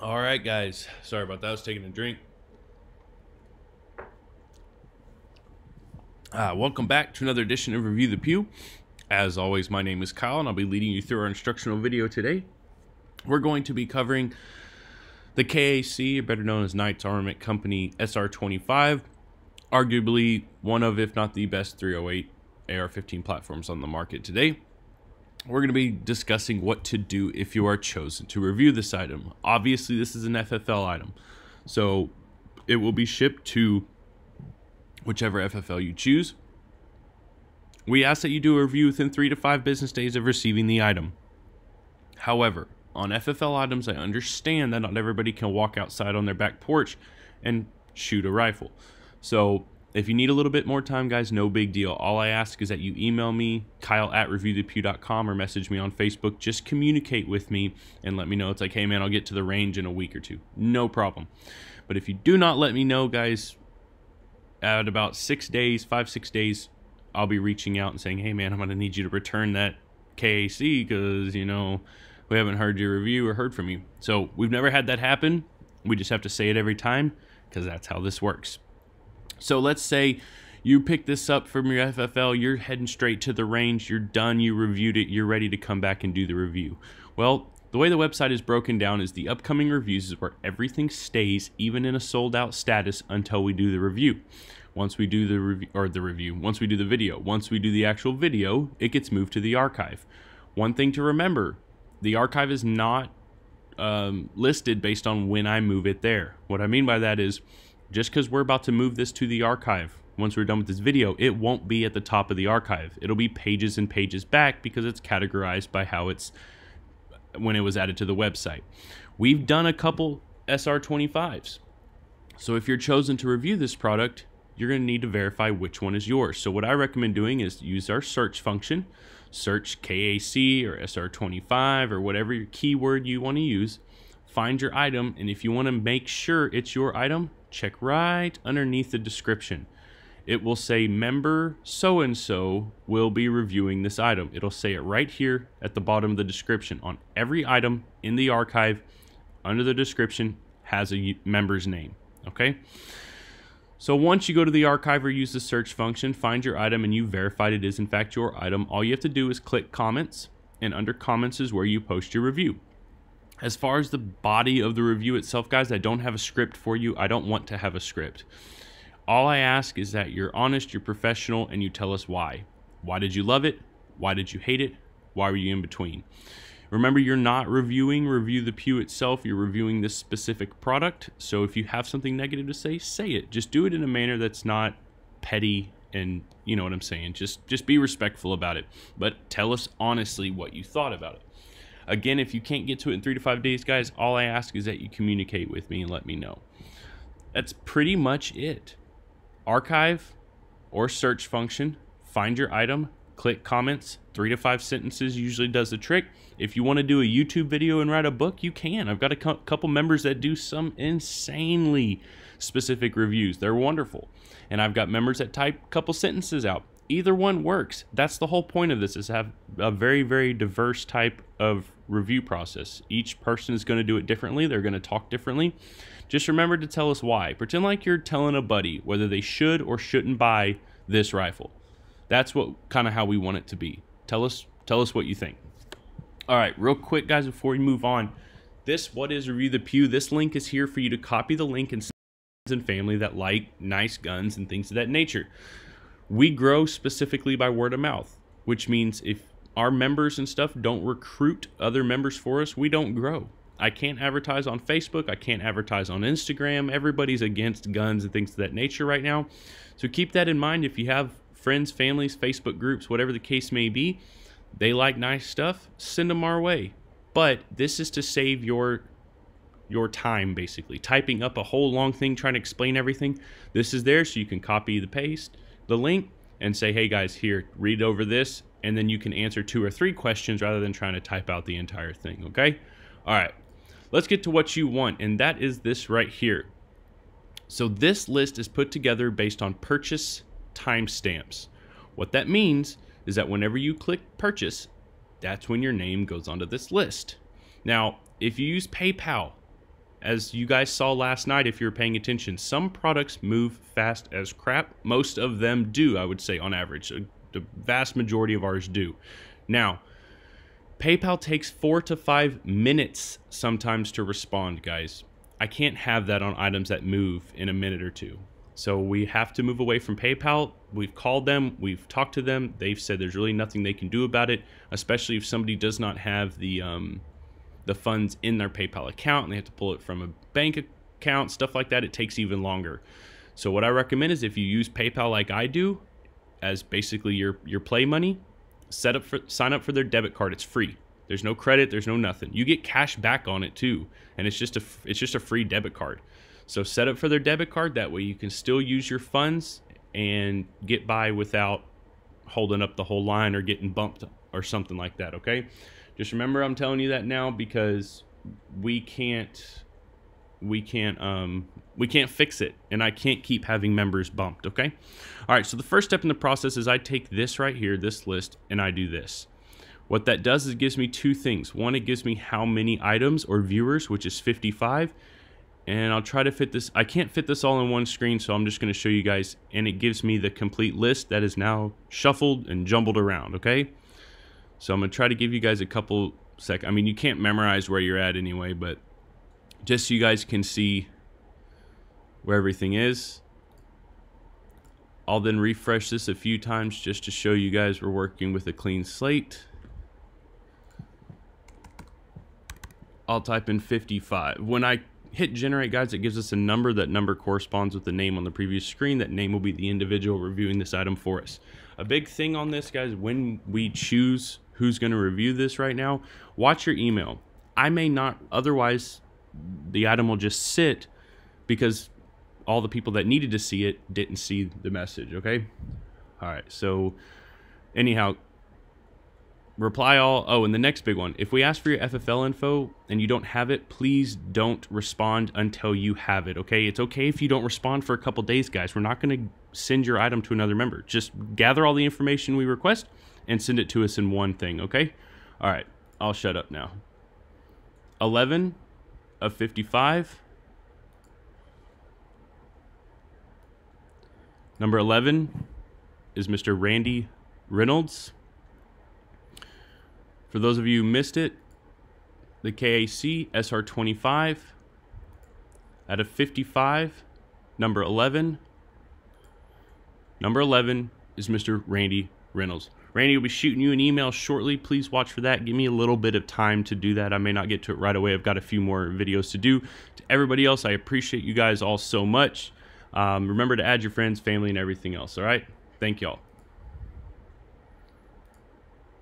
All right, guys. Sorry about that. I was taking a drink. Welcome back to another edition of Review the Pew. As always, my name is Kyle, and I'll be leading you through our instructional video today. We're going to be covering the KAC, better known as Knights Armament Company SR25, arguably one of, if not the best 308 AR-15 platforms on the market today. We're going to be discussing what to do if you are chosen to review this item. Obviously, this is an FFL item, so it will be shipped to whichever FFL you choose. We ask that you do a review within 3 to 5 business days of receiving the item. However, on FFL items, I understand that not everybody can walk outside on their back porch and shoot a rifle. So if you need a little bit more time, guys, no big deal. All I ask is that you email me, kyle@reviewthepew.com, or message me on Facebook. Just communicate with me and let me know. It's like, hey, man, I'll get to the range in a week or two. No problem. But if you do not let me know, guys, at about 6 days, 5-6 days, I'll be reaching out and saying, hey, man, I'm going to need you to return that KAC because, you know, we haven't heard your review or heard from you. So we've never had that happen. We just have to say it every time because that's how this works. So let's say you pick this up from your FFL, you're heading straight to the range, you're done, you reviewed it, you're ready to come back and do the review. Well, the way the website is broken down is the upcoming reviews is where everything stays, even in a sold out status, until we do the review. Once we do once we do the video, once we do the actual video, it gets moved to the archive. One thing to remember, the archive is not listed based on when I move it there. What I mean by that is, just because we're about to move this to the archive, once we're done with this video, it won't be at the top of the archive. It'll be pages and pages back because it's categorized by how it's when it was added to the website. We've done a couple SR25s. So if you're chosen to review this product, you're going to need to verify which one is yours. So what I recommend doing is use our search function, search KAC or SR25 or whatever your keyword you want to use, find your item, and if you want to make sure it's your item, check right underneath the description. It will say member so-and-so will be reviewing this item. It'll say it right here at the bottom of the description. On every item in the archive, under the description has a member's name, okay? So once you go to the archive or use the search function, find your item, and you verified it is in fact your item, all you have to do is click comments, and under comments is where you post your review. As far as the body of the review itself, guys, I don't have a script for you. I don't want to have a script. All I ask is that you're honest, you're professional, and you tell us why. Why did you love it? Why did you hate it? Why were you in between? Remember, you're not reviewing Review the Pew itself. You're reviewing this specific product. So if you have something negative to say it. Just do it in a manner that's not petty and, you know what I'm saying. Just be respectful about it. But tell us honestly what you thought about it. Again, if you can't get to it in 3 to 5 days, guys, all I ask is that you communicate with me and let me know. That's pretty much it. Archive or search function, find your item, click comments, 3 to 5 sentences usually does the trick. If you want to do a YouTube video and write a book, you can. I've got a couple members that do some insanely specific reviews. They're wonderful. And I've got members that type a couple sentences out. Either one works. That's the whole point of this, is to have a very, very diverse type of review process. Each person is going to do it differently. They're going to talk differently. Just remember to tell us why. Pretend like you're telling a buddy whether they should or shouldn't buy this rifle. That's what kind of how we want it to be. Tell us what you think. All right, real quick, guys, before we move on, what is Review the Pew? This link is here for you to copy the link and send friends and family that like nice guns and things of that nature. We grow specifically by word of mouth, which means if our members and stuff don't recruit other members for us, we don't grow. I can't advertise on Facebook. I can't advertise on Instagram. Everybody's against guns and things of that nature right now. So keep that in mind. If you have friends, families, Facebook groups, whatever the case may be, they like nice stuff, send them our way. But this is to save your time, basically. Typing up a whole long thing trying to explain everything. This is there so you can copy the link and say, hey guys, here, read over this, and then you can answer 2 or 3 questions rather than trying to type out the entire thing, okay? All right, let's get to what you want, and that is this right here. So this list is put together based on purchase timestamps. What that means is that whenever you click purchase, that's when your name goes onto this list. Now, if you use PayPal, as you guys saw last night, if you were paying attention, some products move fast as crap. Most of them do, I would say, on average. The vast majority of ours do. Now, PayPal takes 4 to 5 minutes sometimes to respond, guys. I can't have that on items that move in a minute or two. So we have to move away from PayPal. We've called them, we've talked to them. They've said there's really nothing they can do about it, especially if somebody does not have the funds in their PayPal account and they have to pull it from a bank account, stuff like that. It takes even longer. So what I recommend is if you use PayPal like I do, as basically your play money, sign up for their debit card. It's free. There's no credit, there's no nothing. You get cash back on it too, and it's just a free debit card. So set up for their debit card, that way you can still use your funds and get by without holding up the whole line or getting bumped or something like that, okay? Just remember, I'm telling you that now because we can't fix it, and I can't keep having members bumped, okay? All right, so the first step in the process is I take this right here, this list, and I do this. What that does is it gives me two things. One, it gives me how many items or viewers, which is 55, and I'll try to fit this. I can't fit this all in one screen, so I'm just going to show you guys, and it gives me the complete list that is now shuffled and jumbled around, okay? So I'm going to try to give you guys a couple seconds. I mean, you can't memorize where you're at anyway, but just so you guys can see where everything is. I'll then refresh this a few times just to show you guys we're working with a clean slate. I'll type in 55. When I hit generate, guys, it gives us a number. That number corresponds with the name on the previous screen. That name will be the individual reviewing this item for us. A big thing on this, guys, when we choose who's going to review this right now, watch your email. I may not, otherwise the item will just sit because all the people that needed to see it didn't see the message, okay? All right, so anyhow, reply all. Oh, and the next big one, if we ask for your FFL info and you don't have it, please don't respond until you have it, okay? It's okay if you don't respond for a couple days, guys. We're not going to send your item to another member. Just gather all the information we request and send it to us in one thing, okay? All right, I'll shut up now. 11 of 55. Number 11 is Mr. Randy Reynolds. For those of you who missed it, the KAC SR25 out of 55, number 11. Number 11 is Mr. Randy Reynolds. Randy will be shooting you an email shortly. Please watch for that. Give me a little bit of time to do that. I may not get to it right away. I've got a few more videos to do. To everybody else, I appreciate you guys all so much. Remember to add your friends, family, and everything else, all right? Thank y'all.